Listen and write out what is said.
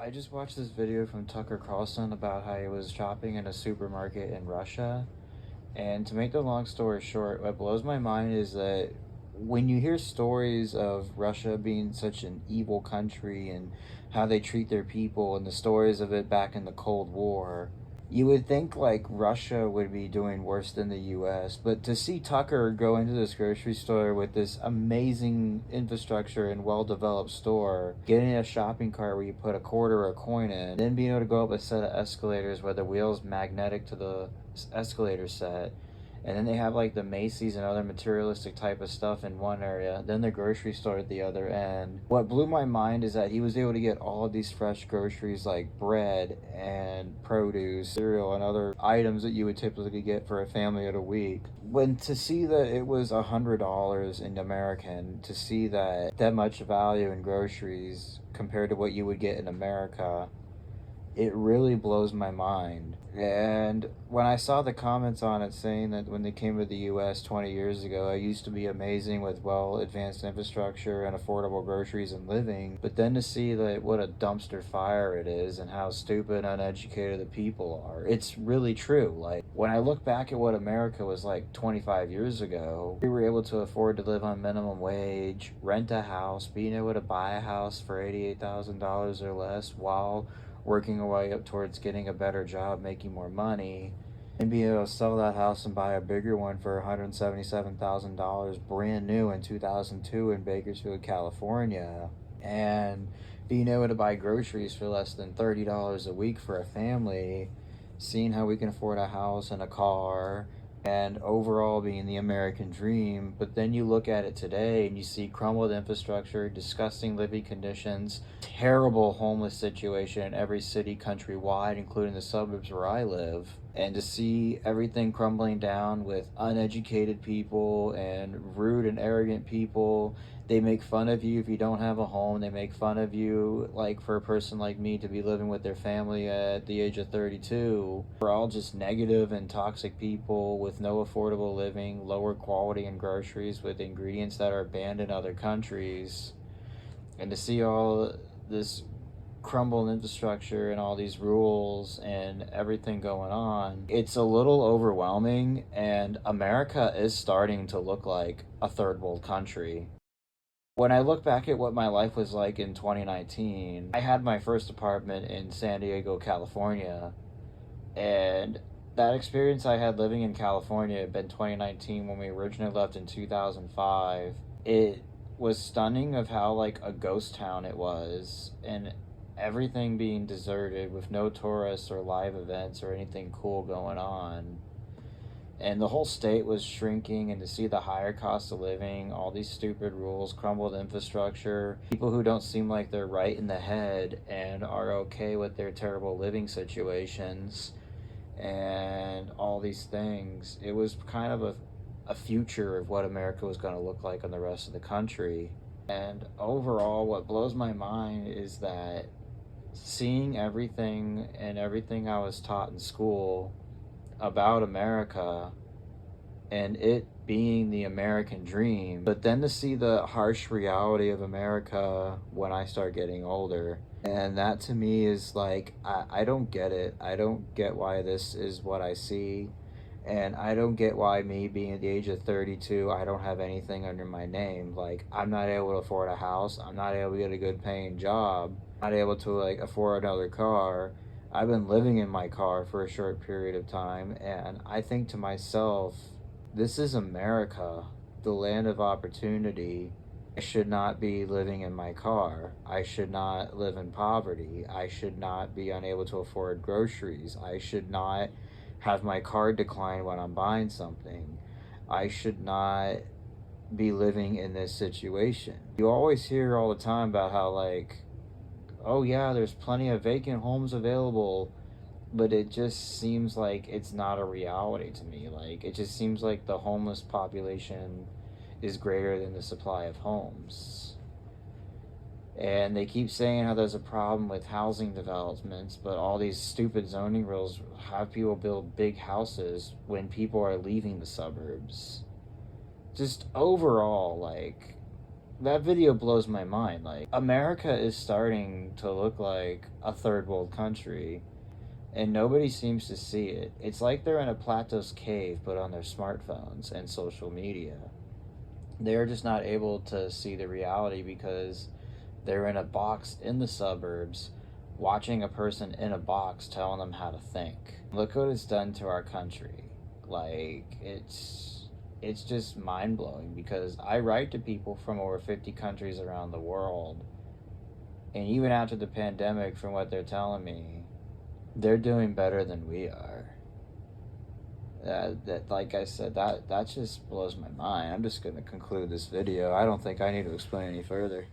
I just watched this video from Tucker Carlson about how he was shopping in a supermarket in Russia. And to make the long story short, what blows my mind is that when you hear stories of Russia being such an evil country and how they treat their people and the stories of it back in the Cold War, you would think like Russia would be doing worse than the US. But to see Tucker go into this grocery store with this amazing infrastructure and well developed store, getting a shopping cart where you put a quarter or a coin in, then being able to go up a set of escalators where the wheel's magnetic to the escalator set, and then they have like the Macy's and other materialistic type of stuff in one area, then the grocery store at the other end. What blew my mind is that he was able to get all of these fresh groceries like bread and produce, cereal, and other items that you would typically get for a family of a week. When to see that it was $100 in American, to see that much value in groceries compared to what you would get in America, it really blows my mind. And when I saw the comments on it saying that when they came to the US 20 years ago, it used to be amazing with well advanced infrastructure and affordable groceries and living, but then to see that what a dumpster fire it is and how stupid, uneducated the people are, it's really true. Like, when I look back at what America was like 25 years ago, we were able to afford to live on minimum wage, rent a house, being able to buy a house for $88,000 or less while working our way up towards getting a better job, making more money, and being able to sell that house and buy a bigger one for $177,000 brand new in 2002 in Bakersfield, California, and being able to buy groceries for less than $30 a week for a family, seeing how we can afford a house and a car, and overall being the American dream. But then you look at it today and you see crumbled infrastructure, disgusting living conditions, terrible homeless situation in every city countrywide, including the suburbs where I live. And to see everything crumbling down with uneducated people and rude and arrogant people. They make fun of you if you don't have a home. They make fun of you, like, for a person like me to be living with their family at the age of 32. We're all just negative and toxic people with no affordable living, lower quality in groceries with ingredients that are banned in other countries. And to see all this crumbled infrastructure and all these rules and everything going on, it's a little overwhelming, and America is starting to look like a third world country. When I look back at what my life was like in 2019, I had my first apartment in San Diego, California, and that experience I had living in California had been 2019 when we originally left in 2005. It was stunning of how like a ghost town it was, and everything being deserted with no tourists or live events or anything cool going on. And the whole state was shrinking, and to see the higher cost of living, all these stupid rules, crumbled infrastructure, people who don't seem like they're right in the head and are okay with their terrible living situations and all these things, it was kind of a future of what America was going to look like on the rest of the country. And overall, what blows my mind is that seeing everything and everything I was taught in school about America and it being the American dream, but then to see the harsh reality of America when I start getting older. And that to me is like, I don't get it. I don't get why this is what I see. And I don't get why me being at the age of 32, I don't have anything under my name. Like, I'm not able to afford a house. I'm not able to get a good paying job. I'm not able to like afford another car. I've been living in my car for a short period of time, and I think to myself, this is America, the land of opportunity. I should not be living in my car. I should not live in poverty. I should not be unable to afford groceries. I should not have my card decline when I'm buying something. I should not be living in this situation. You always hear all the time about how, like, oh yeah, there's plenty of vacant homes available, but it just seems like it's not a reality to me. Like, it just seems like the homeless population is greater than the supply of homes. And they keep saying how there's a problem with housing developments, but all these stupid zoning rules have people build big houses when people are leaving the suburbs. Just overall, like, that video blows my mind. Like, America is starting to look like a third world country, and nobody seems to see it. It's like they're in a Plato's cave, but on their smartphones and social media. They're just not able to see the reality because they're in a box in the suburbs, watching a person in a box telling them how to think. Look what it's done to our country. Like, it's just mind-blowing, because I write to people from over 50 countries around the world, and even after the pandemic, from what they're telling me, they're doing better than we are. That like I said, that just blows my mind. I'm just going to conclude this video. I don't think I need to explain any further.